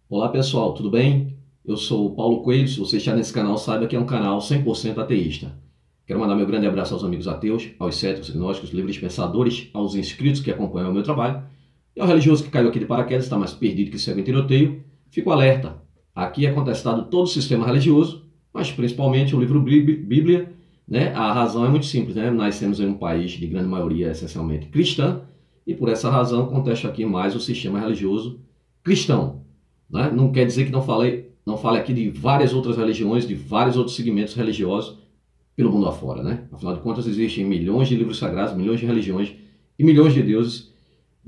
Olá pessoal, tudo bem? Eu sou o Paulo Coelho. Se você está nesse canal, saiba que é um canal 100% ateísta. Quero mandar meu grande abraço aos amigos ateus, aos céticos, gnósticos, livres pensadores, aos inscritos que acompanham o meu trabalho e ao religioso que caiu aqui de paraquedas, está mais perdido que cego em tiroteio. Fico alerta, aqui é contestado todo o sistema religioso, mas principalmente o livro Bíblia, né? A razão é muito simples, né? Nascemos em um país de grande maioria essencialmente cristã e por essa razão contesto aqui mais o sistema religioso cristão. Né? Não quer dizer que não fale aqui de várias outras religiões, de vários outros segmentos religiosos pelo mundo afora. Né? Afinal de contas, existem milhões de livros sagrados, milhões de religiões e milhões de deuses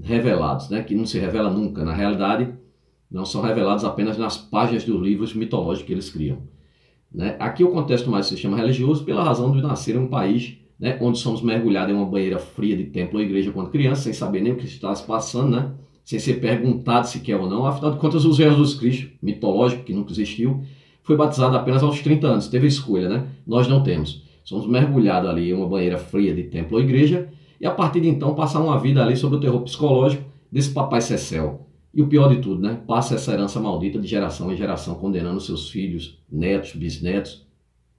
revelados, né? Que não se revela nunca. Na realidade, não são revelados apenas nas páginas dos livros mitológicos que eles criam. Né? Aqui eu contesto mais o sistema religioso pela razão de nascer em um país, né, onde somos mergulhados em uma banheira fria de templo ou igreja quando criança, sem saber nem o que está se passando, né? Sem ser perguntado se quer ou não. Afinal de contas, o Jesus Cristo, mitológico, que nunca existiu, foi batizado apenas aos 30 anos, teve escolha, né? Nós não temos. Somos mergulhados ali em uma banheira fria de templo ou igreja e a partir de então passar uma vida ali sob o terror psicológico desse papai Cecel. E o pior de tudo, né? Passa essa herança maldita de geração em geração, condenando seus filhos, netos, bisnetos,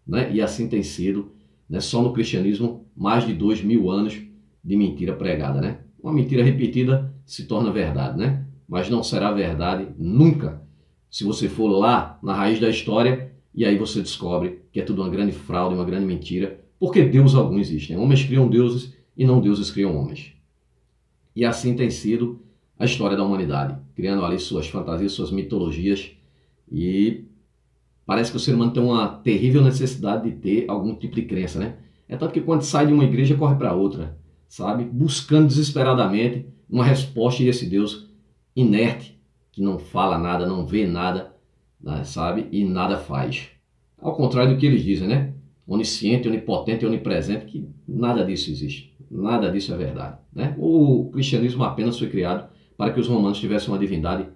né? E assim tem sido, né? Só no cristianismo, mais de 2000 anos de mentira pregada, né? Uma mentira repetida se torna verdade, né? Mas não será verdade nunca se você for lá na raiz da história e aí você descobre que é tudo uma grande fraude, uma grande mentira, porque Deus algum existe, né? Homens criam deuses e não deuses criam homens. E assim tem sido a história da humanidade, criando ali suas fantasias, suas mitologias, e parece que o ser humano tem uma terrível necessidade de ter algum tipo de crença, né? É tanto que quando sai de uma igreja, corre para outra, sabe? Buscando desesperadamente uma resposta a esse Deus inerte, que não fala nada, não vê nada, né? Sabe? E nada faz. Ao contrário do que eles dizem, né? Onisciente, onipotente e onipresente, que nada disso existe. Nada disso é verdade, né? O cristianismo apenas foi criado para que os romanos tivessem uma divindade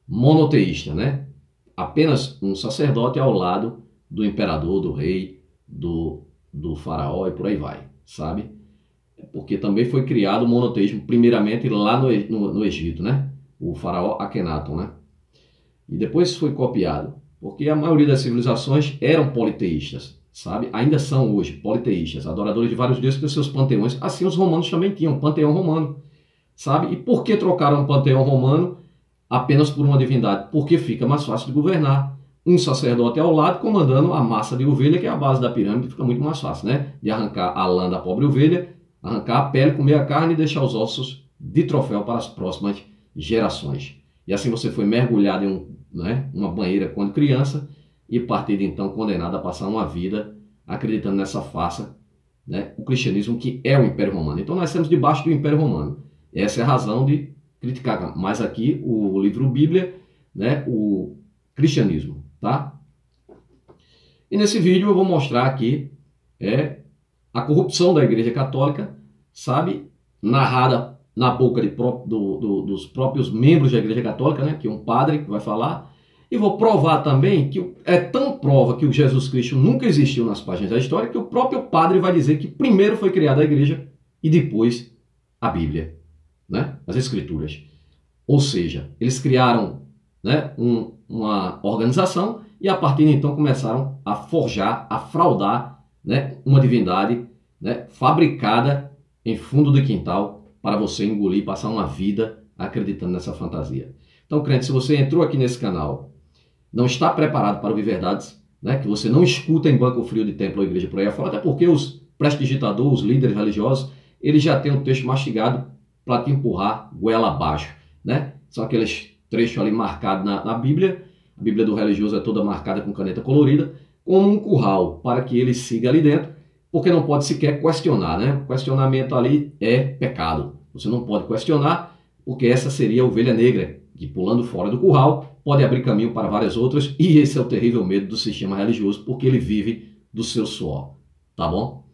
monoteísta, né? Apenas um sacerdote ao lado do imperador, do rei, do faraó e por aí vai, sabe? Porque também foi criado o monoteísmo primeiramente lá no Egito, né? O faraó Akenaton, né? E depois foi copiado, porque a maioria das civilizações eram politeístas, sabe? Ainda são hoje politeístas, adoradores de vários deuses com seus panteões. Assim os romanos também tinham um panteão romano, sabe? E por que trocaram o panteão romano apenas por uma divindade? Porque fica mais fácil de governar. Um sacerdote ao lado comandando a massa de ovelha, que é a base da pirâmide, fica muito mais fácil, né? De arrancar a lã da pobre ovelha, arrancar a pele, comer a carne e deixar os ossos de troféu para as próximas gerações. E assim você foi mergulhado em uma banheira quando criança e a partir de então condenado a passar uma vida acreditando nessa farsa, né? O cristianismo, que é o Império Romano. Então nós estamos debaixo do Império Romano. Essa é a razão de criticar mais aqui o livro Bíblia, né? O cristianismo, tá? E nesse vídeo eu vou mostrar aqui a corrupção da Igreja Católica, sabe? Narrada na boca dos próprios membros da Igreja Católica, né? Que é um padre que vai falar. E vou provar também que é tão prova que o Jesus Cristo nunca existiu nas páginas da história que o próprio padre vai dizer que primeiro foi criada a Igreja e depois a Bíblia, né? As Escrituras. Ou seja, eles criaram, né, uma organização e a partir de então começaram a forjar, a fraudar, né, uma divindade, né, fabricada em fundo do quintal para você engolir, passar uma vida acreditando nessa fantasia. Então, crente, se você entrou aqui nesse canal, não está preparado para ouvir verdades, né, que você não escuta em banco frio de templo ou igreja por aí afora, até porque os prestidigitadores, os líderes religiosos, eles já têm o texto mastigado para te empurrar goela abaixo, né? São aqueles trechos ali marcados na Bíblia. A Bíblia do religioso é toda marcada com caneta colorida, como um curral para que ele siga ali dentro, porque não pode sequer questionar, né? O questionamento ali é pecado. Você não pode questionar, porque essa seria a ovelha negra, que pulando fora do curral pode abrir caminho para várias outras, e esse é o terrível medo do sistema religioso, porque ele vive do seu suor, tá bom?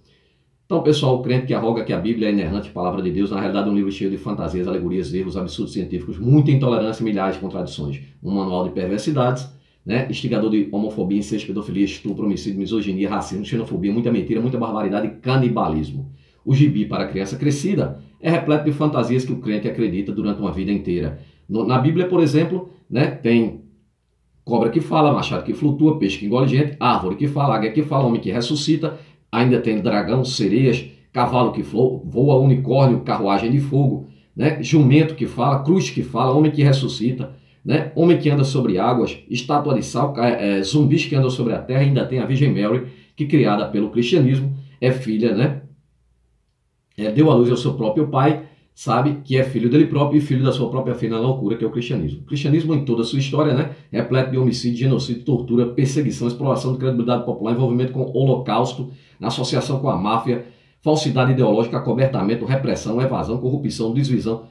Então, pessoal, o crente que arroga que a Bíblia é a inerrante palavra de Deus, na realidade é um livro cheio de fantasias, alegorias, erros, absurdos científicos, muita intolerância e milhares de contradições. Um manual de perversidades, né? Instigador de homofobia, incesto, pedofilia, estupro, homicídio, misoginia, racismo, xenofobia, muita mentira, muita barbaridade e canibalismo. O gibi para a criança crescida é repleto de fantasias que o crente acredita durante uma vida inteira. Na Bíblia, por exemplo, né, tem cobra que fala, machado que flutua, peixe que engole gente, árvore que fala, águia que fala, homem que ressuscita, ainda tem dragão, sereias, cavalo que voa, unicórnio, carruagem de fogo, né? Jumento que fala, cruz que fala, homem que ressuscita, né? Homem que anda sobre águas, estátua de sal, zumbis que andam sobre a terra, ainda tem a Virgem Mary, que criada pelo cristianismo, é filha, né? Deu à luz ao seu próprio pai, sabe, que é filho dele próprio e filho da sua própria filha na loucura, que é o cristianismo. O cristianismo, em toda a sua história, né, é repleto de homicídio, genocídio, tortura, perseguição, exploração de credibilidade popular, envolvimento com o holocausto, associação com a máfia, falsidade ideológica, acobertamento, repressão, evasão, corrupção, desvio,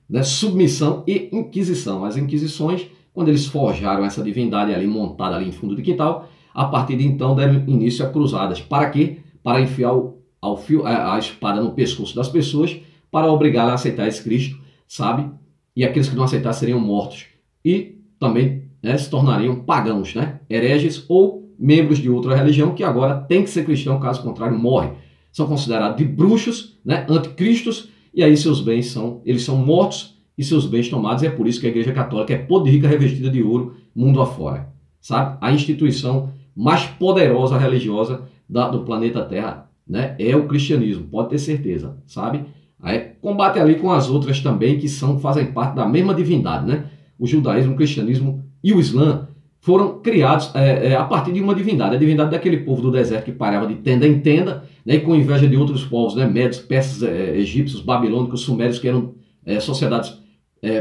né, submissão e inquisição. As inquisições, quando eles forjaram essa divindade ali, montada ali em fundo de quintal, a partir de então deram início a cruzadas. Para quê? Para enfiar a espada no pescoço das pessoas, para obrigá-las a aceitar esse Cristo, sabe? E aqueles que não aceitar seriam mortos. E também, né, se tornariam pagãos, né? Hereges ou membros de outra religião que agora tem que ser cristão, caso contrário morre. São considerados de bruxos, né, anticristos, e aí seus bens eles são mortos e seus bens tomados. E é por isso que a Igreja Católica é podre rica revestida de ouro mundo afora, sabe? A instituição mais poderosa religiosa do planeta Terra, né, é o cristianismo, pode ter certeza, sabe? Aí combate ali com as outras também que fazem parte da mesma divindade, né? O judaísmo, o cristianismo e o islã foram criados a partir de uma divindade, a divindade daquele povo do deserto que parava de tenda em tenda, né, e com inveja de outros povos, né, medos, persas, egípcios, babilônicos, sumérios, que eram sociedades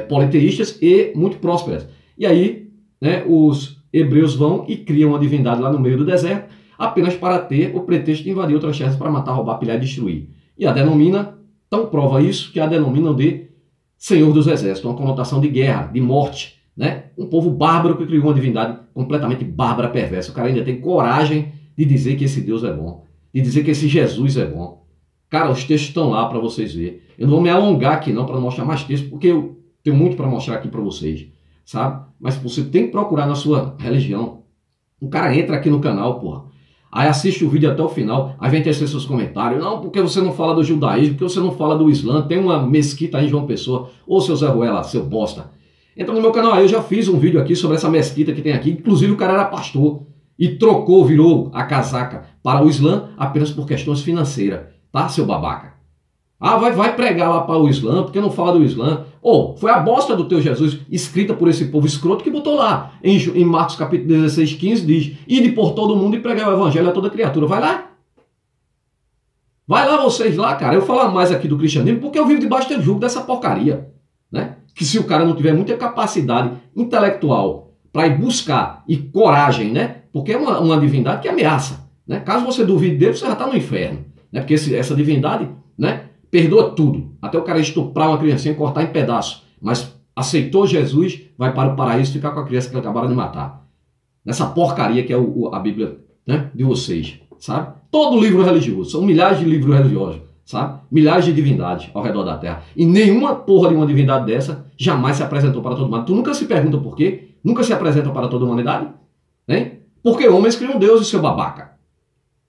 politeístas e muito prósperas. E aí, né, os hebreus vão e criam uma divindade lá no meio do deserto, apenas para ter o pretexto de invadir outras terras para matar, roubar, pilhar e destruir. E a denomina, tão prova isso, que a denominam de Senhor dos Exércitos, uma conotação de guerra, de morte, né? Um povo bárbaro que criou uma divindade completamente bárbara, perversa. O cara ainda tem coragem de dizer que esse Deus é bom, de dizer que esse Jesus é bom. Cara, os textos estão lá para vocês verem. Eu não vou me alongar aqui não para mostrar mais textos, porque eu tenho muito para mostrar aqui para vocês, sabe? Mas você tem que procurar na sua religião. O cara entra aqui no canal, porra. Aí assiste o vídeo até o final, aí vem tecer seus comentários. Não, porque você não fala do judaísmo, porque você não fala do islã, tem uma mesquita aí em João Pessoa. Ô, seu Zé Ruela, seu bosta. Entra no meu canal aí, eu já fiz um vídeo aqui sobre essa mesquita que tem aqui. Inclusive o cara era pastor e virou a casaca para o islã apenas por questões financeiras. Tá, seu babaca? Ah, vai pregar lá para o islã, porque não fala do islã. Foi a bosta do teu Jesus, escrita por esse povo escroto, que botou lá. Em Marcos capítulo 16, 15, diz: ide por todo mundo e pregar o evangelho a toda criatura. Vai lá. Vai lá vocês lá, cara. Eu falo mais aqui do cristianismo porque eu vivo debaixo do jugo dessa porcaria, né? Que se o cara não tiver muita capacidade intelectual para ir buscar e coragem, né? Porque é uma divindade que ameaça, né? Caso você duvide dele, você já está no inferno, né? Porque essa divindade, né, perdoa tudo. Até o cara estuprar uma criancinha e cortar em pedaços. Mas aceitou Jesus, vai para o paraíso ficar com a criança que acabaram de matar. Nessa porcaria que é a Bíblia, né, de vocês, sabe? Todo livro religioso. São milhares de livros religiosos, sabe? Milhares de divindades ao redor da Terra. E nenhuma porra de uma divindade dessa jamais se apresentou para todo mundo. Tu nunca se pergunta por quê? Nunca se apresenta para toda a humanidade? Né? Porque homens criam Deus, seu babaca.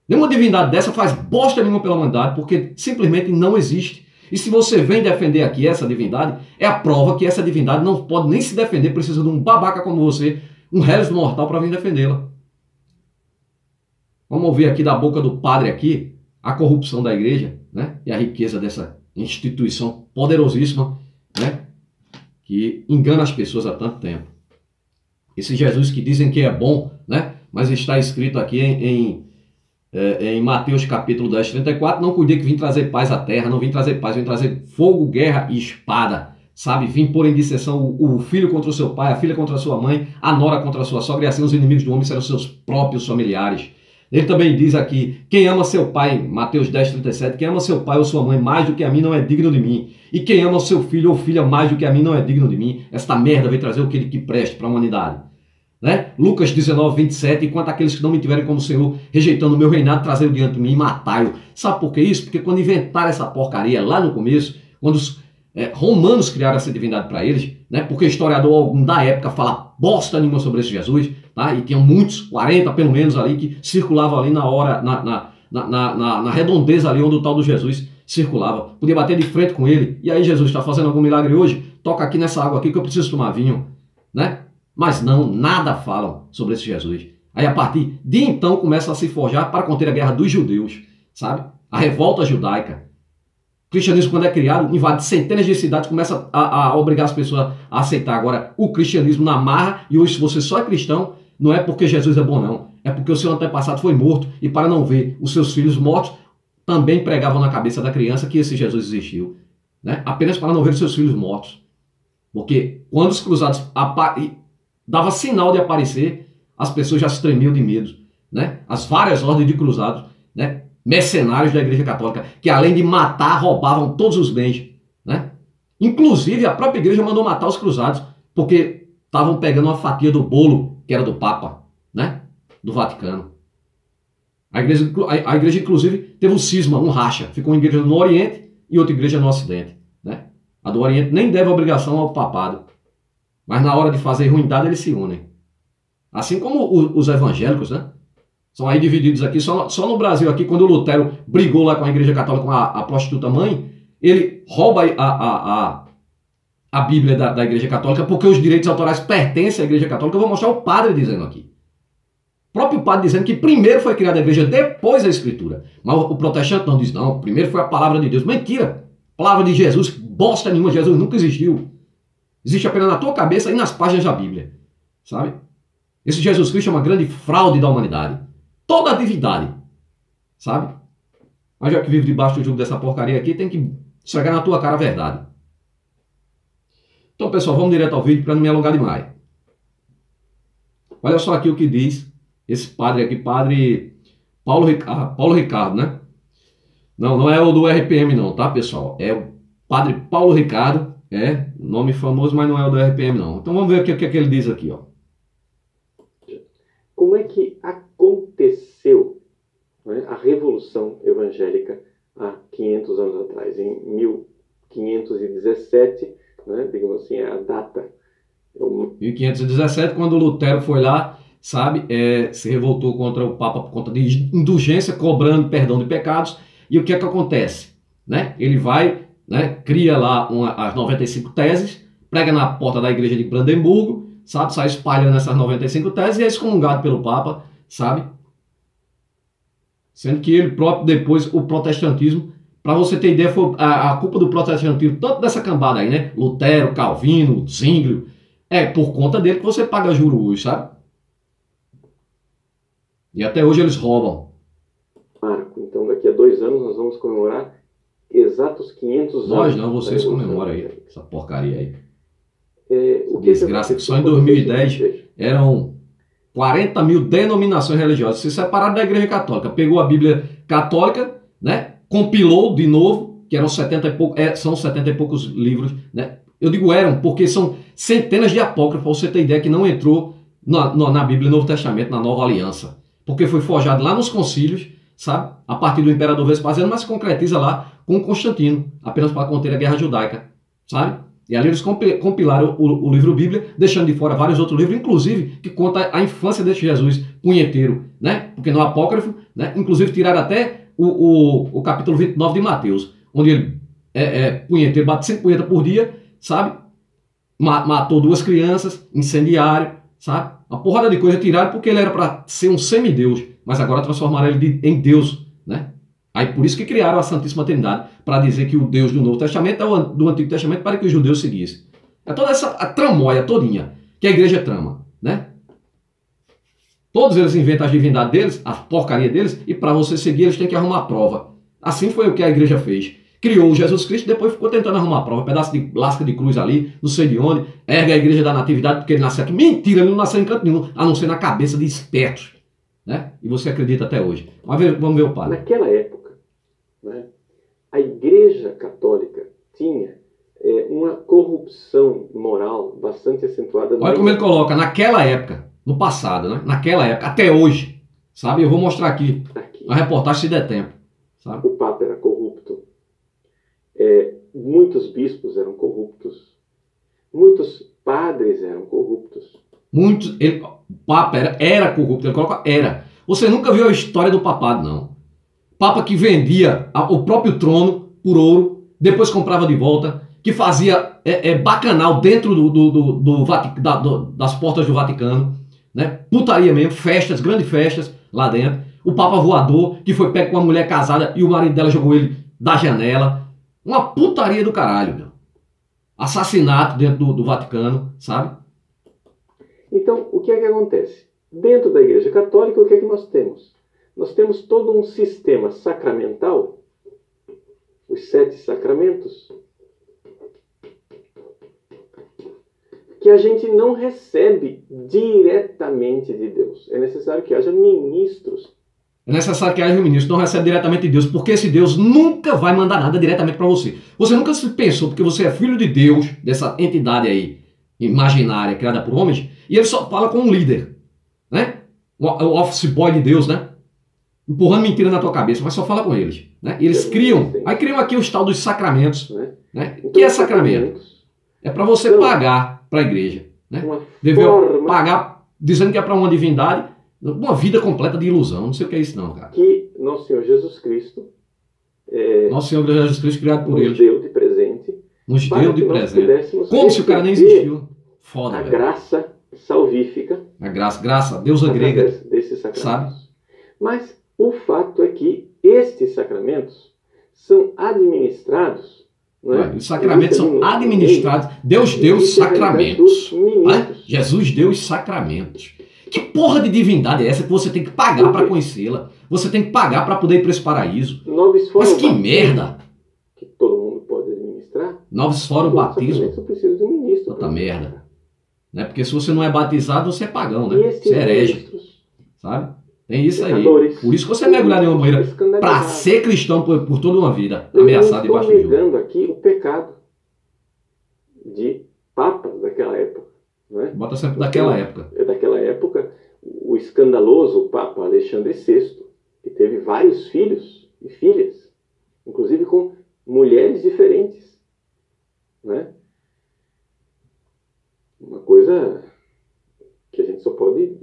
Nenhuma divindade dessa faz bosta nenhuma pela humanidade, porque simplesmente não existe. E se você vem defender aqui essa divindade, é a prova que essa divindade não pode nem se defender, precisa de um babaca como você, um réis mortal para vir defendê-la. Vamos ouvir aqui da boca do padre aqui a corrupção da igreja, né? E a riqueza dessa instituição poderosíssima, né? Que engana as pessoas há tanto tempo. Esse Jesus que dizem que é bom, né? Mas está escrito aqui em Mateus capítulo 10, 34, não cuidei que vim trazer paz à terra, não vim trazer paz, vim trazer fogo, guerra e espada, sabe? Vim pôr em disseção o filho contra o seu pai, a filha contra a sua mãe, a nora contra a sua sogra, e assim os inimigos do homem serão seus próprios familiares. Ele também diz aqui: quem ama seu pai, Mateus 10, 37, quem ama seu pai ou sua mãe mais do que a mim não é digno de mim. E quem ama seu filho ou filha mais do que a mim não é digno de mim. Esta merda veio trazer o que preste para a humanidade. Né? Lucas 19, 27, enquanto aqueles que não me tiverem como Senhor, rejeitando o meu reinado, trazei-o diante de mim e matai-o. Sabe por que isso? Porque quando inventaram essa porcaria lá no começo, quando os romanos criaram essa divindade para eles, né? Porque historiador algum da época fala bosta nenhuma sobre esse Jesus, tá? E tinham muitos, 40 pelo menos ali, que circulavam ali na redondeza ali onde o tal do Jesus circulava. Podia bater de frente com ele. E aí, Jesus, está fazendo algum milagre hoje? Toca aqui nessa água aqui que eu preciso tomar vinho, né? Mas não, nada falam sobre esse Jesus. Aí a partir de então começa a se forjar para conter a guerra dos judeus, sabe? A revolta judaica. O cristianismo, quando é criado, invade centenas de cidades, começa a obrigar as pessoas a aceitar agora o cristianismo na marra. E hoje, se você só é cristão, não é porque Jesus é bom, não. É porque o seu antepassado foi morto e para não ver os seus filhos mortos, também pregavam na cabeça da criança que esse Jesus existiu, né? Apenas para não ver os seus filhos mortos. Porque quando os cruzados dava sinal de aparecer, as pessoas já se tremiam de medo, né? As várias ordens de cruzados, né? Mercenários da Igreja Católica, que além de matar, roubavam todos os bens, né? Inclusive, a própria igreja mandou matar os cruzados, porque estavam pegando uma fatia do bolo, que era do Papa, né? Do Vaticano. A igreja, inclusive, teve um cisma, um racha. Ficou uma igreja no Oriente e outra igreja no Ocidente, né? A do Oriente nem deve obrigação ao papado, mas na hora de fazer ruindade eles se unem. Assim como os evangélicos, né? São aí divididos aqui, só no Brasil aqui, quando o Lutero brigou lá com a Igreja Católica, com a prostituta mãe, ele rouba a Bíblia da Igreja Católica, porque os direitos autorais pertencem à Igreja Católica. Eu vou mostrar o padre dizendo aqui. O próprio padre dizendo que primeiro foi criada a Igreja, depois a Escritura. Mas o protestante não diz, não, primeiro foi a palavra de Deus. Mentira! Palavra de Jesus, bosta nenhuma, Jesus nunca existiu. Existe apenas na tua cabeça e nas páginas da Bíblia, sabe? Esse Jesus Cristo é uma grande fraude da humanidade. Toda a divindade, sabe? Mas já que vive debaixo do jugo dessa porcaria aqui, tem que esfregar na tua cara a verdade. Então, pessoal, vamos direto ao vídeo para não me alongar demais. Olha só aqui o que diz esse padre aqui, padre Paulo Ricardo, né? Não é o do RPM não, tá, pessoal? É o padre Paulo Ricardo, nome famoso, mas não é o do RPM não. Então vamos ver o que ele diz aqui, ó. Como é que aconteceu, né, a Revolução Evangélica há 500 anos atrás? Em 1517, né, digamos assim, é a data. 1517, quando Lutero foi lá, sabe, se revoltou contra o Papa por conta de indulgência, cobrando perdão de pecados. E o que é que acontece? Né? Ele vai, né, cria lá as 95 teses, prega na porta da igreja de Brandemburgo, sabe, sai espalhando essas 95 teses e é excomungado pelo Papa, sabe? Sendo que ele próprio, depois, o protestantismo, para você ter ideia, foi a culpa do protestantismo, tanto dessa cambada aí, né? Lutero, Calvino, Zwinglio, é por conta dele que você paga juro hoje, sabe? E até hoje eles roubam. Marco, então daqui a 2 anos nós vamos comemorar exatos 500 anos. Nós não, vocês comemoram aí, essa porcaria aí. O desgraça que só em 2010 eram 40 mil denominações religiosas. Se separaram da Igreja Católica, pegou a Bíblia Católica, né? Compilou de novo, que eram 70 e poucos, são 70 e poucos livros, né? Eu digo eram, porque são centenas de apócrifos, para você ter ideia que não entrou na Bíblia Novo Testamento, na Nova Aliança. Porque foi forjado lá nos concílios, sabe? A partir do imperador Vespasiano, mas se concretiza lá com Constantino, apenas para conter a guerra judaica, sabe? E ali eles compilaram o livro Bíblia, deixando de fora vários outros livros, inclusive que conta a infância deste Jesus punheteiro, né? Porque no apócrifo, né? Inclusive tiraram até o capítulo 29 de Mateus, onde ele punheteiro, bate 5 punhetas por dia, sabe? Matou 2 crianças, incendiário, sabe? Uma porrada de coisa tiraram porque ele era para ser um semideus, mas agora transformaram ele em Deus, né? Aí por isso que criaram a Santíssima Trindade, para dizer que o Deus do Novo Testamento é o do Antigo Testamento para que os judeus seguissem. É toda essa tramóia todinha que a igreja trama, né? Todos eles inventam as divindades deles, a porcaria deles, e para você seguir eles têm que arrumar prova. Assim foi o que a igreja fez. Criou o Jesus Cristo, depois ficou tentando arrumar prova, pedaço de lasca de cruz ali, não sei de onde, ergue a igreja da natividade porque ele nasceu aqui. Mentira, ele não nasceu em canto nenhum, a não ser na cabeça de espertos, né? E você acredita até hoje. Mas vamos ver o padre. Naquela época, né, a Igreja Católica tinha uma corrupção moral bastante acentuada. Olha como ele coloca, naquela época, no passado, né? Naquela época, até hoje, sabe? Eu vou mostrar aqui a reportagem se der tempo, sabe? O Papa era corrupto, muitos bispos eram corruptos, muitos padres eram corruptos. O Papa era corrupto, ele coloca era. Você nunca viu a história do papado, não. Papa que vendia o próprio trono por ouro, depois comprava de volta, que fazia bacanal dentro das portas do Vaticano, né? Putaria mesmo, festas, grandes festas lá dentro. O Papa voador, que foi pego com uma mulher casada e o marido dela jogou ele da janela. Uma putaria do caralho, meu. Assassinato dentro do Vaticano, sabe? Então, o que é que acontece? Dentro da Igreja Católica, o que é que nós temos? Nós temos todo um sistema sacramental, os 7 sacramentos, que a gente não recebe diretamente de Deus. É necessário que haja ministros. É necessário que haja um ministro, não recebe diretamente de Deus, porque esse Deus nunca vai mandar nada diretamente para você. Você nunca se pensou, porque você é filho de Deus, dessa entidade aí, imaginária, criada por homens, e ele só fala com um líder, né? O office boy de Deus, né? Empurrando mentira na tua cabeça, mas só fala com eles, né? E eles criam aqui os tal dos sacramentos, né? O que é sacramento? É para você pagar para a igreja, né? Deve pagar dizendo que é para uma divindade, uma vida completa de ilusão. Não sei o que é isso não, cara. Que Nosso Senhor Jesus Cristo, Nosso Senhor Jesus Cristo criado por eles, deu de presente. Nos deu de presente. Como se o cara nem existiu. Foda, a graça salvífica. A graça, deusa grega, desses sacramentos. Sabe? Mas o fato é que estes sacramentos são administrados. Os sacramentos são administrados. Deus deu os sacramentos. Jesus deu os sacramentos. Que porra de divindade é essa que você tem que pagar para conhecê-la? Você tem que pagar para poder ir para esse paraíso. Mas que merda! Que todo mundo pode administrar. Noves fora o batismo. Só precisa de um ministro. Puta merda. Né? Porque se você não é batizado, você é pagão, né? Você é herege. Sabe? Tem isso aí. Por isso que você é mergulhado em uma banheira para ser cristão por toda uma vida, ameaçado debaixo do jugo. Eu estou negando aqui o pecado de papas daquela época. Não é? Bota sempre daquela época. É daquela época, o escandaloso Papa Alexandre VI, que teve vários filhos e filhas, inclusive com mulheres diferentes. Né? Uma coisa que a gente só pode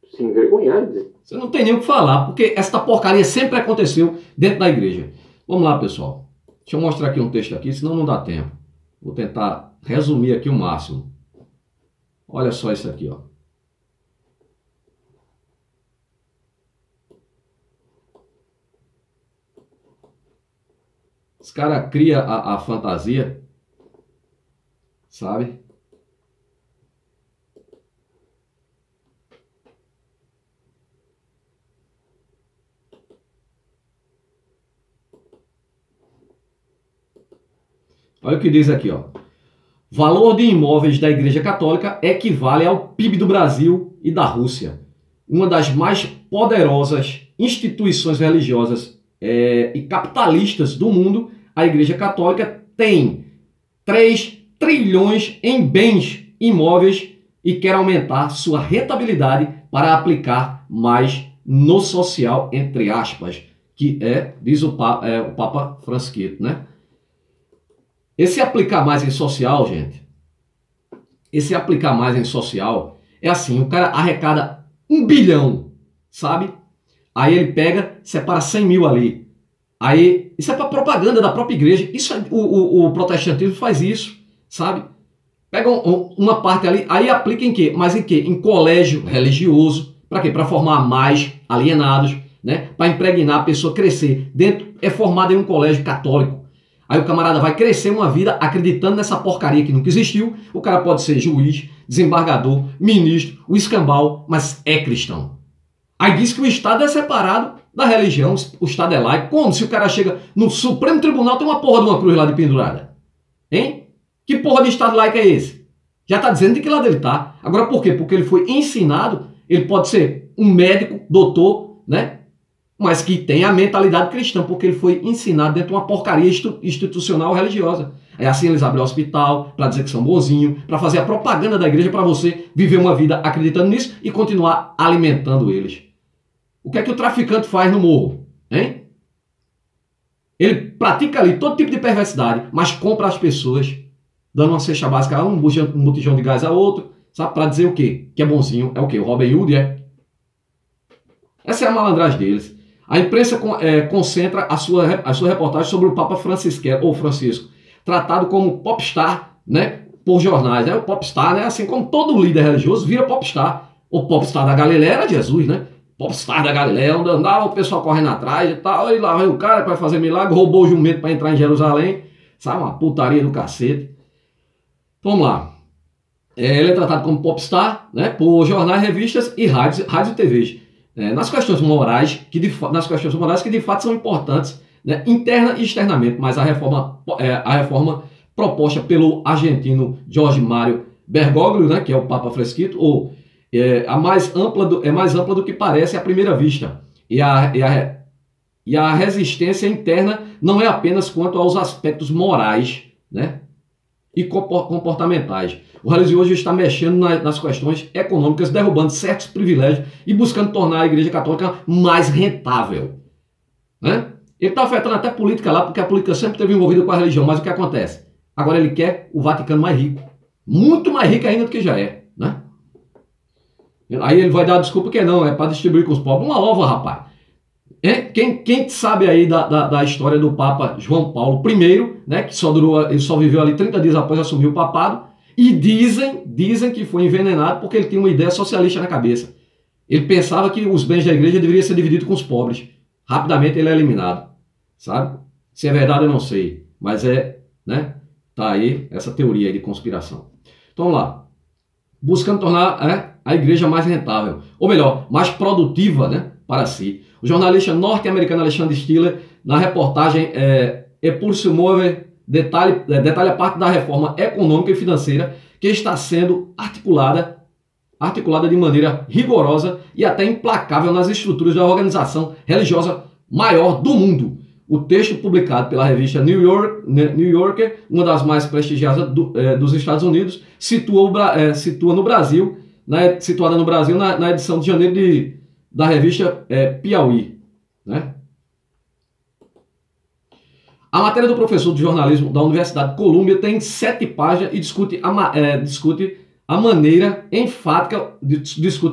se envergonhar de dizer. Você não tem nem o que falar, porque esta porcaria sempre aconteceu dentro da igreja. Vamos lá, pessoal. Deixa eu mostrar aqui um texto aqui, senão não dá tempo. Vou tentar resumir aqui o máximo. Olha só isso aqui, ó. Os caras criam a fantasia, sabe? Olha o que diz aqui, ó. Valor de imóveis da Igreja Católica equivale ao PIB do Brasil e da Rússia. Uma das mais poderosas instituições religiosas e capitalistas do mundo, a Igreja Católica tem 3 trilhões em bens imóveis e quer aumentar sua rentabilidade para aplicar mais no social, entre aspas, que diz o Papa Francisco, né? Esse aplicar mais em social, gente, esse aplicar mais em social é assim, o cara arrecada 1 bilhão, sabe? Aí ele pega, separa 100 mil ali. Aí, isso é para propaganda da própria igreja. Isso o protestantismo faz isso, sabe? Pega uma parte ali, aí aplica em quê? Mas em quê? Em colégio religioso. Para quê? Para formar mais alienados, né? Para impregnar a pessoa, crescer. Dentro é formado em um colégio católico. Aí o camarada vai crescer uma vida acreditando nessa porcaria que nunca existiu. O cara pode ser juiz, desembargador, ministro, o escambau, mas é cristão. Aí diz que o Estado é separado da religião, o Estado é laico. Como se o cara chega no Supremo Tribunal tem uma porra de uma cruz lá de pendurada? Hein? Que porra de Estado laico é esse? Já está dizendo de que lado ele está. Agora por quê? Porque ele foi ensinado, ele pode ser um médico, doutor, né? Mas que tem a mentalidade cristã, porque ele foi ensinado dentro de uma porcaria institucional religiosa. Aí assim eles abrem o hospital para dizer que são bonzinhos, para fazer a propaganda da igreja para você viver uma vida acreditando nisso e continuar alimentando eles. O que é que o traficante faz no morro? Hein? Ele pratica ali todo tipo de perversidade, mas compra as pessoas, dando uma cesta básica a um botijão de gás a outro, sabe? Para dizer o quê? Que é bonzinho. É o quê? O Robin Hood, é? Essa é a malandragem deles. A imprensa concentra a sua reportagem sobre o Papa Francisco, tratado como popstar, né, por jornais, né? O popstar, né, assim como todo líder religioso vira popstar. O popstar da Galileia era Jesus, né? Popstar da Galileia, onde andava o pessoal correndo atrás e tal, e lá vem o cara que vai fazer milagre, roubou o jumento para entrar em Jerusalém, sabe? Uma putaria do cacete. Vamos lá. Ele é tratado como popstar, né, por jornais, revistas e rádios e TVs. Nas questões morais, que de fato são importantes, né, interna e externamente, mas a reforma proposta pelo argentino Jorge Mário Bergoglio, né, que é o Papa Fresquito, é mais ampla do que parece à primeira vista. E a resistência interna não é apenas quanto aos aspectos morais, né, e comportamentais. O religioso está mexendo nas questões econômicas, derrubando certos privilégios e buscando tornar a Igreja Católica mais rentável, né? Ele está afetando até a política lá, porque a política sempre esteve envolvida com a religião, mas o que acontece? Agora ele quer o Vaticano mais rico, muito mais rico ainda do que já é, né? Aí ele vai dar a desculpa que não, é para distribuir com os pobres. Uma ova, rapaz. Quem sabe aí da história do Papa João Paulo I, né, que ele só viveu ali 30 dias após assumir o papado, e dizem que foi envenenado porque ele tinha uma ideia socialista na cabeça. Ele pensava que os bens da igreja deveriam ser divididos com os pobres. Rapidamente ele é eliminado, sabe? Se é verdade eu não sei, mas né, tá aí essa teoria aí de conspiração. Então vamos lá. Buscando tornar a igreja mais rentável, ou melhor, mais produtiva, né, para si. O jornalista norte-americano Alexandre Stiller, na reportagem Pulse Mover, detalha parte da reforma econômica e financeira que está sendo articulada de maneira rigorosa e até implacável nas estruturas da organização religiosa maior do mundo. O texto publicado pela revista New Yorker, uma das mais prestigiosas dos Estados Unidos, situada no Brasil na edição de janeiro da revista Piauí, né? A matéria do professor de jornalismo da Universidade de Colômbia tem 7 páginas e discute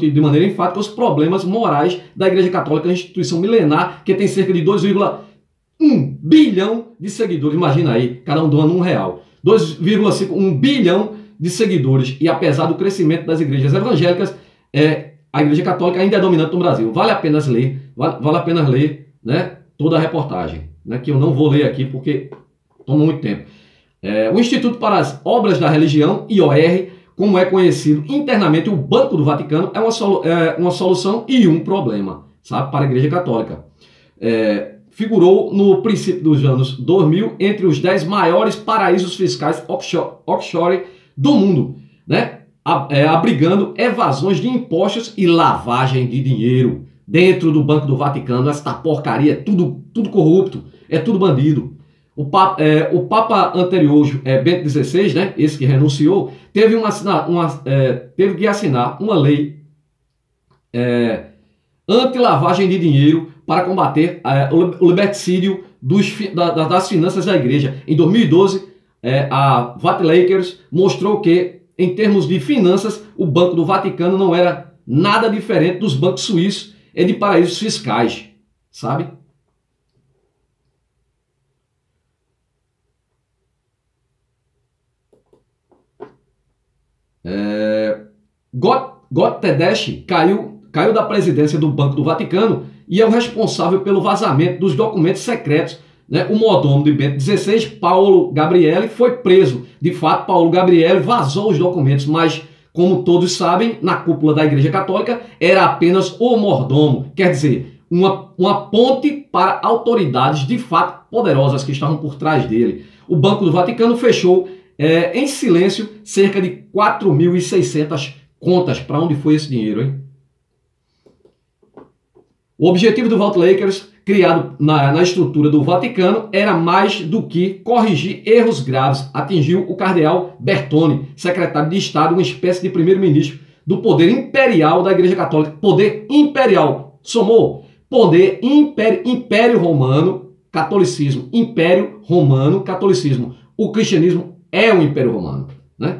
de maneira enfática os problemas morais da Igreja Católica, instituição milenar que tem cerca de 2,1 bilhão de seguidores. Imagina aí, cada um doando R$1. 2,1 bilhão de seguidores. E apesar do crescimento das igrejas evangélicas, a Igreja Católica ainda é dominante no Brasil. Vale a pena ler, né, toda a reportagem, né, que eu não vou ler aqui porque toma muito tempo. O Instituto para as Obras da Religião, IOR, como é conhecido internamente, o Banco do Vaticano, é uma solução e um problema, sabe, para a Igreja Católica. Figurou no princípio dos anos 2000 entre os 10 maiores paraísos fiscais offshore do mundo, né? Abrigando evasões de impostos e lavagem de dinheiro. Dentro do Banco do Vaticano, essa porcaria é tudo corrupto, é tudo bandido. O Papa anterior, Bento XVI, né, esse que renunciou, teve que assinar uma lei anti-lavagem de dinheiro para combater o liberticídio das finanças da igreja. Em 2012, a Vatilakers mostrou que, em termos de finanças, o Banco do Vaticano não era nada diferente dos bancos suíços e de paraísos fiscais, sabe? Gott Tedeschi caiu da presidência do Banco do Vaticano e é o responsável pelo vazamento dos documentos secretos, né? O mordomo de Bento XVI, Paulo Gabrielli, foi preso. De fato, Paulo Gabrielli vazou os documentos, mas, como todos sabem, na cúpula da Igreja Católica era apenas o mordomo, quer dizer, uma ponte para autoridades de fato poderosas que estavam por trás dele. O Banco do Vaticano fechou em silêncio cerca de 4.600 contas. Para onde foi esse dinheiro, hein? O objetivo do Vatilakers, criado na estrutura do Vaticano, era mais do que corrigir erros graves. Atingiu o cardeal Bertone, secretário de Estado, uma espécie de primeiro-ministro do poder imperial da Igreja Católica. Poder imperial. Somou poder império romano, catolicismo. Império romano, catolicismo. O cristianismo é o Império Romano, né?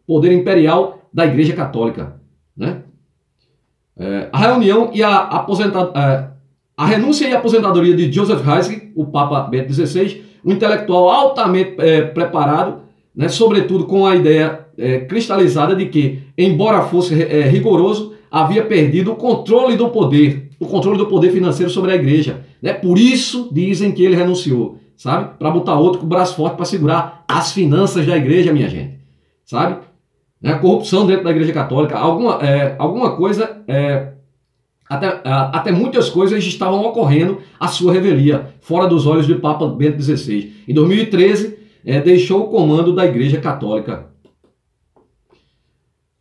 Poder imperial da Igreja Católica, né? A reunião e a renúncia e aposentadoria de Joseph Ratzinger, o Papa Bento XVI, um intelectual altamente preparado, né, sobretudo com a ideia cristalizada de que, embora fosse rigoroso, havia perdido o controle do poder financeiro sobre a igreja. Né? Por isso dizem que ele renunciou, sabe? Para botar outro com o braço forte para segurar as finanças da igreja, minha gente. Sabe? A corrupção dentro da igreja católica, alguma coisa, até muitas coisas estavam ocorrendo à sua revelia, fora dos olhos do Papa Bento XVI. Em 2013, deixou o comando da igreja católica.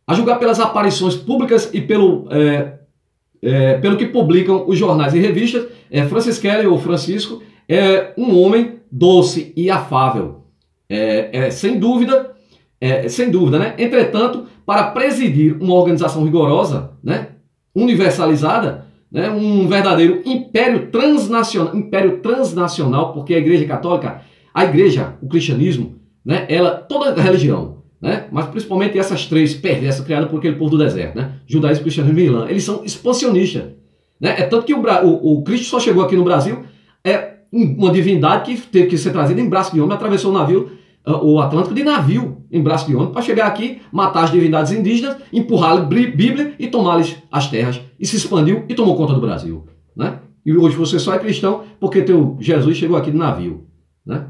A julgar pelas aparições públicas e pelo que publicam os jornais e revistas, Francis Kelly, ou Francisco, é um homem doce e afável. Sem dúvida, né? Entretanto, para presidir uma organização rigorosa, né? Universalizada, né? Um verdadeiro império transnacional, porque a igreja católica, o cristianismo, né? Toda a religião, né? Mas principalmente essas três perversas criadas por aquele povo do deserto, né? Judaísmo, cristianismo e Islã, eles são expansionistas, né? Tanto que o Cristo só chegou aqui no Brasil, uma divindade que teve que ser trazida em braço de homem, atravessou o Atlântico de navio, em braço de homem, para chegar aqui, matar as divindades indígenas, empurrar a Bíblia e tomar-lhes as terras, e se expandiu e tomou conta do Brasil, né? E hoje você só é cristão porque teu Jesus chegou aqui de navio, né?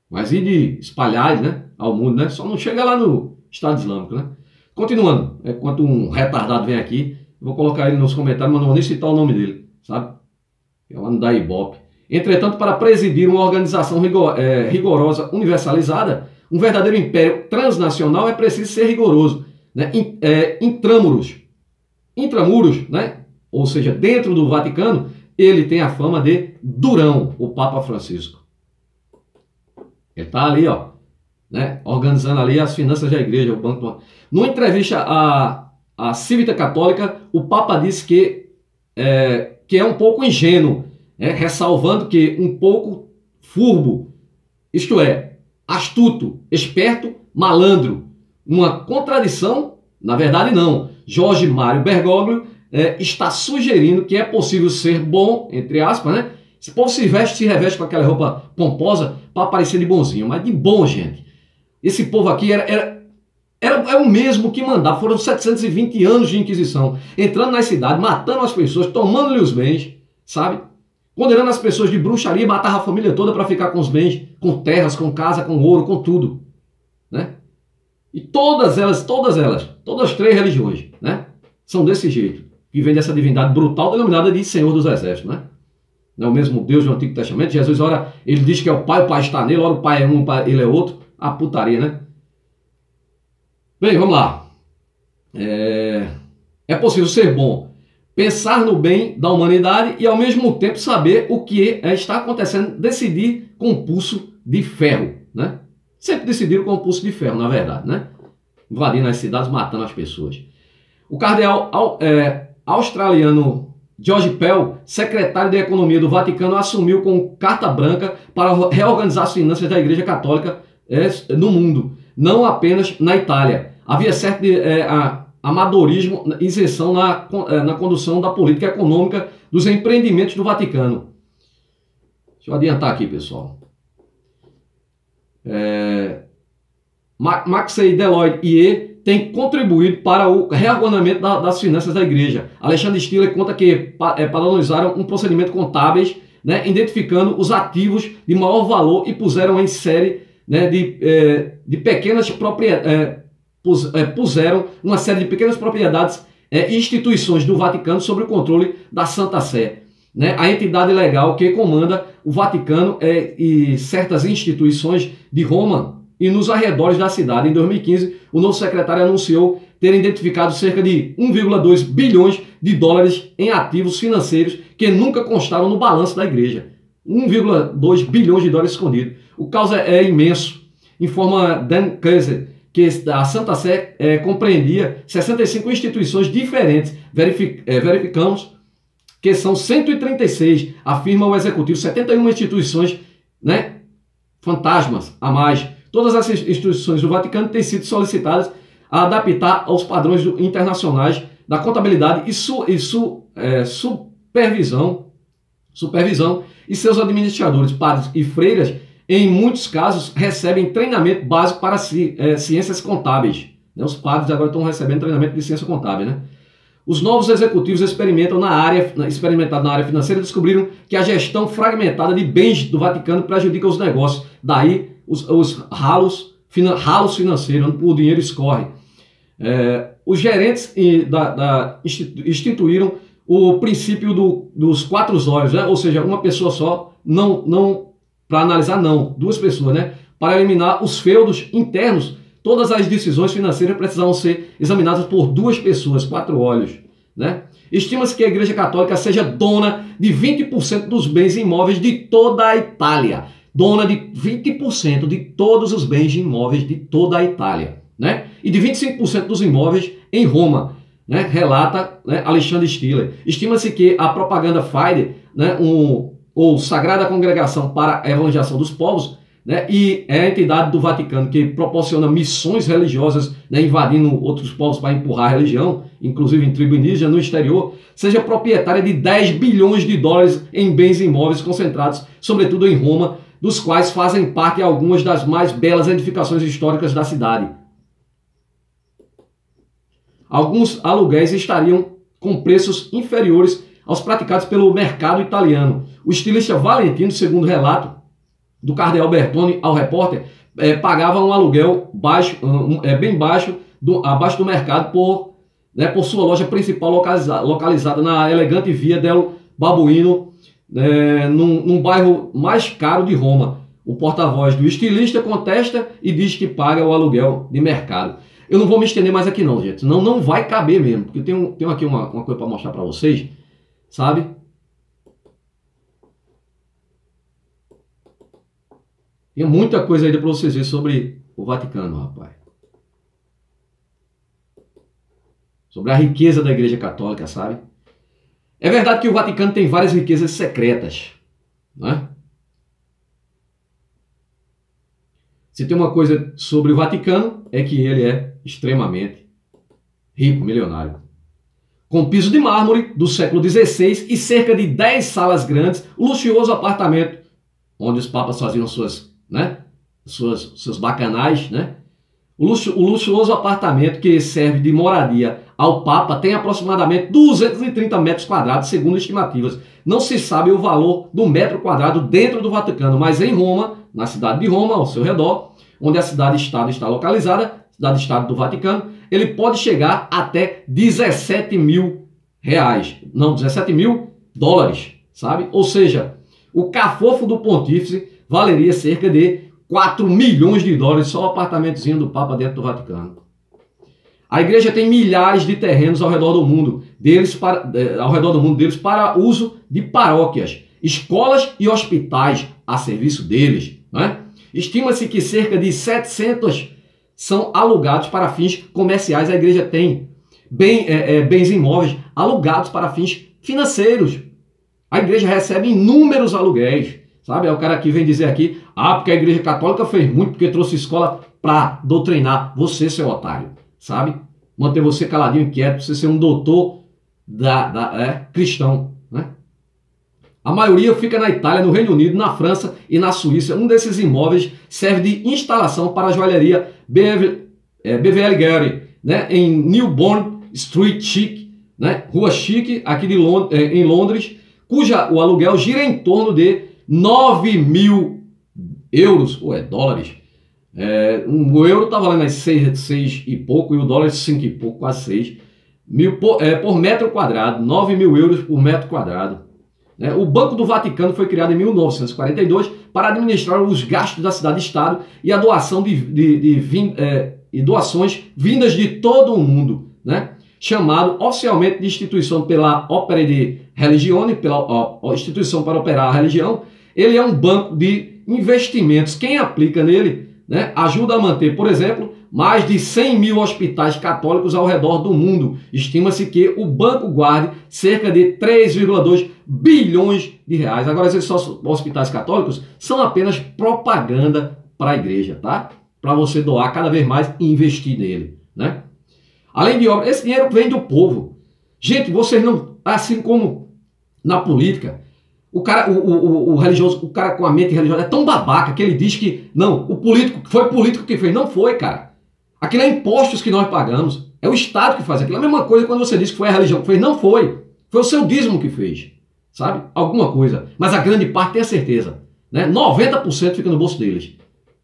Mas e de espalhar, né, ao mundo, né? Só não chega lá no Estado Islâmico, né? Continuando, enquanto um retardado vem aqui, vou colocar ele nos comentários, mas não vou nem citar o nome dele, sabe? É lá no da Ibope. Entretanto, para presidir uma organização rigorosa, universalizada, um verdadeiro império transnacional, é preciso ser rigoroso, né? Intramuros, né? Ou seja, dentro do Vaticano, ele tem a fama de durão, o Papa Francisco. Ele está ali, ó, né? Organizando ali as finanças da igreja, o banco. Numa entrevista à Civita Católica, o Papa disse que é um pouco ingênuo, ressalvando que um pouco furbo, isto é, astuto, esperto, malandro. Uma contradição? Na verdade, não. Jorge Mário Bergoglio está sugerindo que é possível ser bom, entre aspas, né? Esse povo se reveste com aquela roupa pomposa para parecer de bonzinho, mas de bom, gente. Esse povo aqui era o mesmo que mandava. Foram 720 anos de Inquisição, entrando nas cidades, matando as pessoas, tomando-lhe os bens, sabe? Condenando as pessoas de bruxaria, matava a família toda para ficar com os bens, com terras, com casa, com ouro, com tudo, né? E todas as três religiões, né, são desse jeito, que vem dessa divindade brutal denominada de Senhor dos Exércitos, né? Não é o mesmo Deus do Antigo Testamento. Jesus, ora, ele diz que é o Pai está nele, ora o Pai é um, ele é outro. A putaria, né? Bem, vamos lá. É possível ser bom, pensar no bem da humanidade e ao mesmo tempo saber o que está acontecendo, decidir com um pulso de ferro, né? Sempre decidiram com um pulso de ferro, na verdade, né? Invadindo as cidades, matando as pessoas. O cardeal australiano George Pell, secretário de Economia do Vaticano, assumiu com carta branca para reorganizar as finanças da Igreja Católica no mundo, não apenas na Itália. Havia certo amadorismo, isenção na condução da política econômica dos empreendimentos do Vaticano. Deixa eu adiantar aqui, pessoal. Maxey Deloitte e tem contribuído para o reorganizamento das finanças da igreja. Alexandre Stiller conta que padronizaram um procedimento contábeis, né, identificando os ativos de maior valor e puseram em série, né, de pequenas propriedades, puseram uma série de pequenas propriedades e instituições do Vaticano sob o controle da Santa Sé, né, a entidade legal que comanda o Vaticano e certas instituições de Roma e nos arredores da cidade. Em 2015, o novo secretário anunciou ter identificado cerca de 1,2 bilhões de dólares em ativos financeiros que nunca constaram no balanço da igreja. 1,2 bilhões de dólares escondidos. O caos é imenso. Informa Dan Kaiser que a Santa Sé compreendia 65 instituições diferentes. Verificamos que são 136, afirma o executivo, 71 instituições, né, fantasmas a mais. Todas as instituições do Vaticano têm sido solicitadas a adaptar aos padrões internacionais da contabilidade e supervisão supervisão e seus administradores, padres e freiras, em muitos casos, recebem treinamento básico para ciências contábeis. Os padres agora estão recebendo treinamento de ciência contábil, né? Os novos executivos experimentados na área financeira descobriram que a gestão fragmentada de bens do Vaticano prejudica os negócios. Daí os ralos financeiros, onde o dinheiro escorre. Os gerentes instituíram o princípio dos 4 olhos, né? Ou seja, uma pessoa só, não para analisar, duas pessoas, né? Para eliminar os feudos internos. Todas as decisões financeiras precisavam ser examinadas por 2 pessoas, 4 olhos, né? Estima-se que a Igreja Católica seja dona de 20% dos bens imóveis de toda a Itália. Dona de 20% de todos os bens imóveis de toda a Itália, né? E de 25% dos imóveis em Roma, né? Relata, né, Alexandre Stiller. Estima-se que a Propaganda Fide, né, ou Sagrada Congregação para a Evangelização dos Povos, né, e é a entidade do Vaticano que proporciona missões religiosas, né, invadindo outros povos para empurrar a religião, inclusive em tribo indígena no exterior, seja proprietária de 10 bilhões de dólares em bens imóveis concentrados, sobretudo em Roma, dos quais fazem parte algumas das mais belas edificações históricas da cidade. Alguns aluguéis estariam com preços inferiores aos praticados pelo mercado italiano. O estilista Valentino, segundo relato do cardeal Bertone ao repórter, pagava um aluguel baixo, bem baixo, abaixo do mercado por sua loja principal localizada na elegante Via del Babuino, num bairro mais caro de Roma. O porta-voz do estilista contesta e diz que paga o aluguel de mercado. Eu não vou me estender mais aqui não, gente, senão não vai caber mesmo, porque eu tenho aqui uma coisa para mostrar para vocês, sabe? Tem muita coisa aí para vocês verem sobre o Vaticano, rapaz. Sobre a riqueza da Igreja Católica, sabe? É verdade que o Vaticano tem várias riquezas secretas, né? Se tem uma coisa sobre o Vaticano, é que ele é extremamente rico, milionário. Com piso de mármore do século XVI e cerca de 10 salas grandes, o luxuoso apartamento onde os papas faziam seus bacanais, né? O luxuoso apartamento que serve de moradia ao Papa tem aproximadamente 230 metros quadrados, segundo estimativas. Não se sabe o valor do metro quadrado dentro do Vaticano, mas em Roma, na cidade de Roma, ao seu redor, onde a cidade-estado está localizada, cidade-estado do Vaticano, ele pode chegar até 17 mil reais. Não, 17 mil dólares, sabe? Ou seja, o cafofo do pontífice valeria cerca de 4 milhões de dólares só o apartamentozinho do Papa dentro do Vaticano. A igreja tem milhares de terrenos ao redor do mundo, deles para uso de paróquias, escolas e hospitais a serviço deles, né? Estima-se que cerca de 700 são alugados para fins comerciais. A igreja tem bens imóveis alugados para fins financeiros. A igreja recebe inúmeros aluguéis, sabe? O cara que vem dizer aqui, porque a Igreja Católica fez muito porque trouxe escola para doutrinar você, seu otário, sabe? Manter você caladinho e quieto, você ser um doutor cristão, né? A maioria fica na Itália, no Reino Unido, na França e na Suíça. Um desses imóveis serve de instalação para a joalheria BVL Gallery, né? Em Newborn Street Chic, né? Rua Chique, aqui em Londres, cuja o aluguel gira em torno de 9 mil euros, dólares. O euro está valendo 6 e pouco e o dólar 5 e pouco, quase 6 mil por metro quadrado, 9 mil euros por metro quadrado. O Banco do Vaticano foi criado em 1942 para administrar os gastos da cidade-estado e a doação e doações vindas de todo o mundo, né? Chamado oficialmente de instituição pela Opera di Religione, pela instituição para operar a religião. Ele é um banco de investimentos. Quem aplica nele, né, ajuda a manter, por exemplo, mais de 100 mil hospitais católicos ao redor do mundo. Estima-se que o banco guarde cerca de 3,2 bilhões de reais. Agora, esses hospitais católicos são apenas propaganda para a igreja, tá? Para você doar cada vez mais e investir nele, né? Além de obra, esse dinheiro vem do povo. Gente, vocês não, assim como na política, O cara, o religioso, o cara com a mente religiosa é tão babaca que ele diz que, não, o político, foi o político que fez. Não foi, cara. Aquilo é impostos que nós pagamos. É o Estado que faz aquilo. É a mesma coisa quando você diz que foi a religião que fez. Não foi. Foi o seu dízimo que fez. Sabe? Alguma coisa. Mas a grande parte tem a certeza. Né? 90% fica no bolso deles.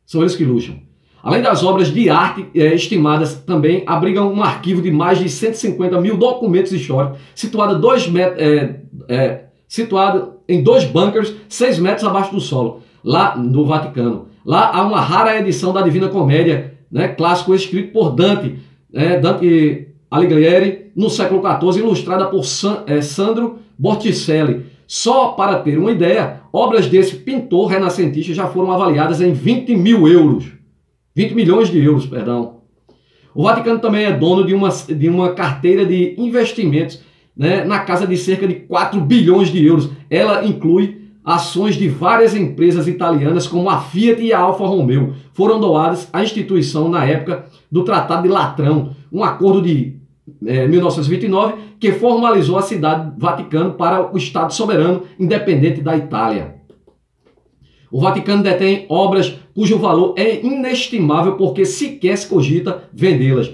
São eles que luxam. Além das obras de arte estimadas, também abrigam um arquivo de mais de 150 mil documentos históricos, situado em 2 bunkers, 6 metros abaixo do solo, lá no Vaticano. Lá há uma rara edição da Divina Comédia, né, clássico escrito por Dante Alighieri, no século XIV, ilustrada por Sandro Botticelli. Só para ter uma ideia, obras desse pintor renascentista já foram avaliadas em 20 milhões de euros, perdão. O Vaticano também é dono de uma carteira de investimentos, né, na casa de cerca de 4 bilhões de euros. Ela inclui ações de várias empresas italianas, como a Fiat e a Alfa Romeo. Foram doadas à instituição na época do Tratado de Latrão, um acordo de 1929, que formalizou a cidade Vaticano para o Estado soberano independente da Itália. O Vaticano detém obras cujo valor é inestimável porque sequer se cogita vendê-las. É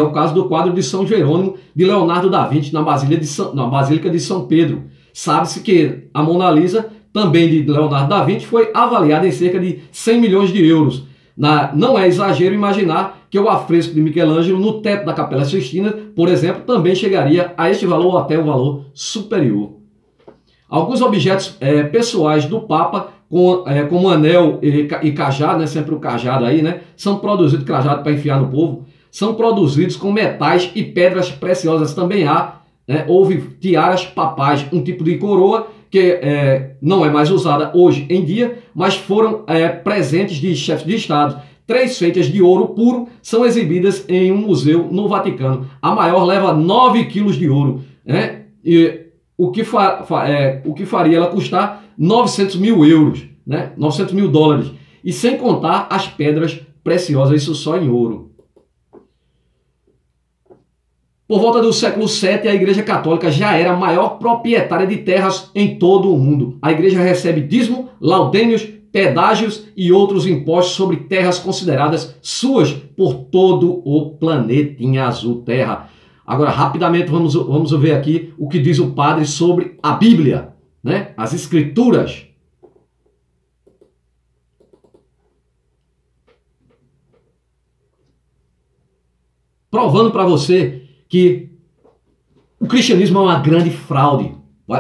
o caso do quadro de São Jerônimo de Leonardo da Vinci na Basílica de São Pedro. Sabe-se que a Mona Lisa, também de Leonardo da Vinci, foi avaliada em cerca de 100 milhões de euros. Não é exagero imaginar que o afresco de Michelangelo no teto da Capela Sistina, por exemplo, também chegaria a este valor ou até um valor superior. Alguns objetos pessoais do Papa, como anel e cajado, né, sempre o cajado aí, né, são produzidos, cajado para enfiar no povo, são produzidos com metais e pedras preciosas. Também houve tiaras papais, um tipo de coroa que não é mais usada hoje em dia, mas foram presentes de chefes de Estado. 3 feitas de ouro puro são exibidas em um museu no Vaticano. A maior leva 9 quilos de ouro, né? E o que faria ela custar 900 mil euros, né? 900 mil dólares. E sem contar as pedras preciosas, isso só em ouro. Por volta do século VII, a Igreja Católica já era a maior proprietária de terras em todo o mundo. A Igreja recebe dízimo, laudênios, pedágios e outros impostos sobre terras consideradas suas por todo o planetinha azul Terra. Agora, rapidamente, vamos ver aqui o que diz o padre sobre a Bíblia, né? As Escrituras. Provando para você que o cristianismo é uma grande fraude.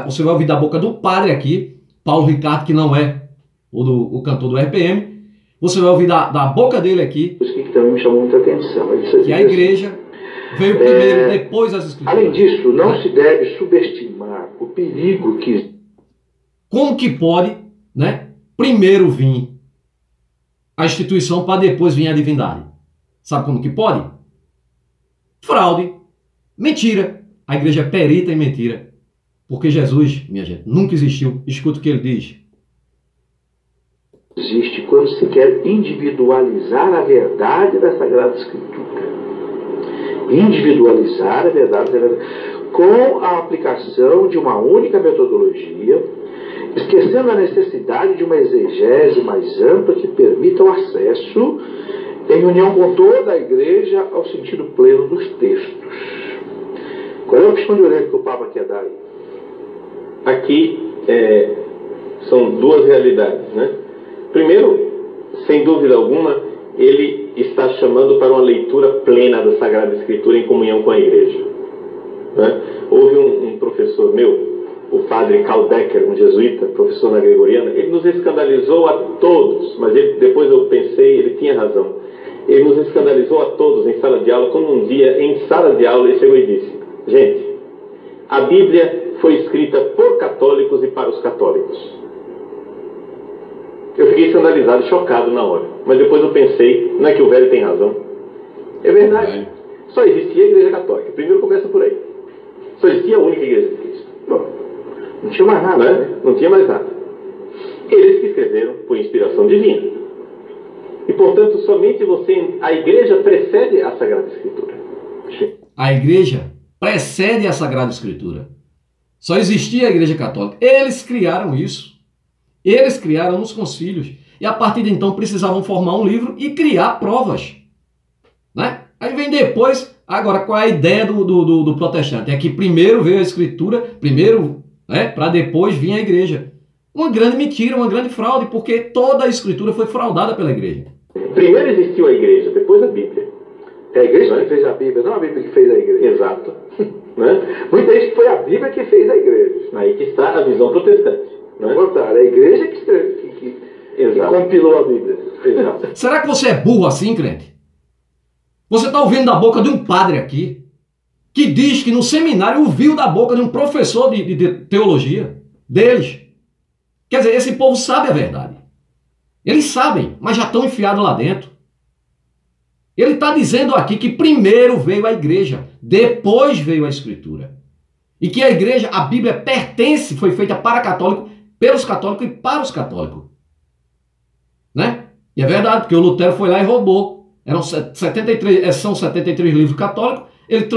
Você vai ouvir da boca do padre aqui, Paulo Ricardo, que não é o cantor do RPM. Você vai ouvir da boca dele aqui, isso que também me chamou muita atenção, que a igreja veio primeiro, depois as Escrituras. Além disso, não se deve subestimar o perigo que... Como que pode, né, primeiro vir a instituição para depois vir a divindade? Sabe como que pode? Fraude, mentira. A igreja é perita em mentira. Porque Jesus, minha gente, nunca existiu. Escuta o que ele diz. Existe quando se quer individualizar a verdade da Sagrada Escritura. Individualizar a verdade com a aplicação de uma única metodologia, esquecendo a necessidade de uma exegese mais ampla que permita o acesso, em união com toda a igreja, ao sentido pleno dos textos. Qual é a opção de orelha que o Papa quer dar aí? Aqui são duas realidades, né? Primeiro, sem dúvida alguma, ele está chamando para uma leitura plena da Sagrada Escritura em comunhão com a igreja, né? Houve um professor meu, o padre Karl Becker, um jesuíta, professor na Gregoriana, ele nos escandalizou a todos, mas depois eu pensei, ele tinha razão. Ele nos escandalizou a todos em sala de aula, quando um dia, em sala de aula, ele chegou e disse: gente, a Bíblia foi escrita por católicos e para os católicos. Eu fiquei escandalizado, chocado na hora. Mas depois eu pensei, não é que o velho tem razão? É verdade. Só existia a Igreja Católica. Primeiro começa por aí. Só existia a única Igreja de Cristo. Bom, não tinha mais nada, né? Não tinha mais nada. Eles que escreveram por inspiração divina. E, portanto, somente a Igreja precede a Sagrada Escritura. A Igreja precede a Sagrada Escritura. Só existia a Igreja Católica. Eles criaram isso. Eles criaram nos concílios. E a partir de então precisavam formar um livro e criar provas. Né? Aí vem depois, agora qual é a ideia do protestante? É que primeiro veio a Escritura, primeiro, né, para depois vir a Igreja. Uma grande mentira, uma grande fraude, porque toda a Escritura foi fraudada pela Igreja. Primeiro existiu a Igreja, depois a Bíblia. É a Igreja que fez a Bíblia, não a Bíblia que fez a Igreja. Exato. Né? Muita gente que foi a Bíblia que fez a Igreja. Aí que está a visão protestante. Não contrário, é a Igreja que compilou a Bíblia. Exato. Será que você é burro assim, crente? Você está ouvindo da boca de um padre aqui, que diz que no seminário ouviu da boca de um professor de teologia deles. Quer dizer, esse povo sabe a verdade. Eles sabem, mas já estão enfiados lá dentro. Ele está dizendo aqui que primeiro veio a Igreja, depois veio a Escritura. E que a Igreja, a Bíblia pertence, foi feita para católico, pelos católicos e para os católicos. Né? E é verdade, porque o Lutero foi lá e roubou. São 73 livros católicos, ele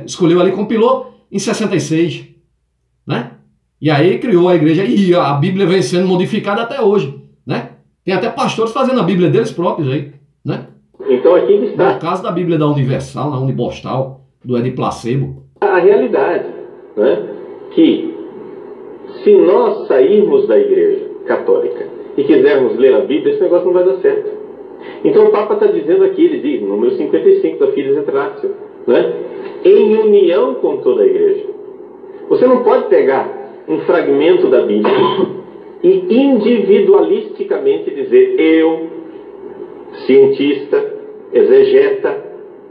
escolheu ali, compilou em 66. Né? E aí criou a Igreja, e a Bíblia vem sendo modificada até hoje. Né? Tem até pastores fazendo a Bíblia deles próprios aí. Né? Então aqui está. No caso da Bíblia da Universal, da Unibostal, do Ed Placebo. A realidade, né? Que se nós sairmos da Igreja Católica e quisermos ler a Bíblia, esse negócio não vai dar certo. Então o Papa está dizendo aqui, ele diz, no número 55 da Fides et Ratio, né? Em união com toda a Igreja. Você não pode pegar um fragmento da Bíblia e individualisticamente dizer, eu, cientista, exegeta,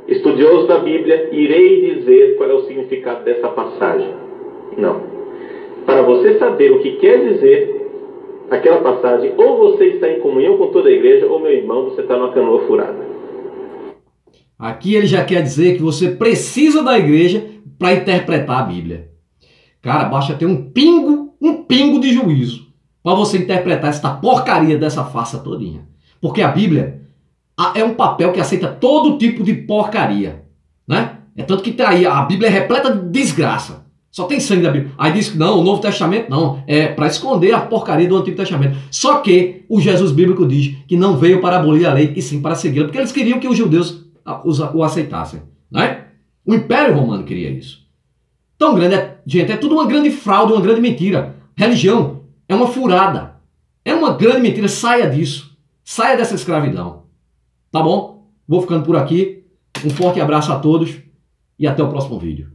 estudioso da Bíblia, irei dizer qual é o significado dessa passagem. Não. Para você saber o que quer dizer aquela passagem, ou você está em comunhão com toda a igreja, ou, meu irmão, você está numa canoa furada. Aqui ele já quer dizer que você precisa da igreja para interpretar a Bíblia. Cara, basta ter um pingo de juízo para você interpretar essa porcaria dessa farsa todinha. Porque a Bíblia é um papel que aceita todo tipo de porcaria, né? É tanto que aí a Bíblia é repleta de desgraça. Só tem sangue da Bíblia. Aí diz que não, o Novo Testamento não. É para esconder a porcaria do Antigo Testamento. Só que o Jesus bíblico diz que não veio para abolir a lei, e sim para segui-la. Porque eles queriam que os judeus o aceitassem, né? O Império Romano queria isso. Tão grande, gente, é tudo uma grande fraude, uma grande mentira. Religião é uma furada. É uma grande mentira. Saia disso. Saia dessa escravidão. Tá bom? Vou ficando por aqui. Um forte abraço a todos e até o próximo vídeo.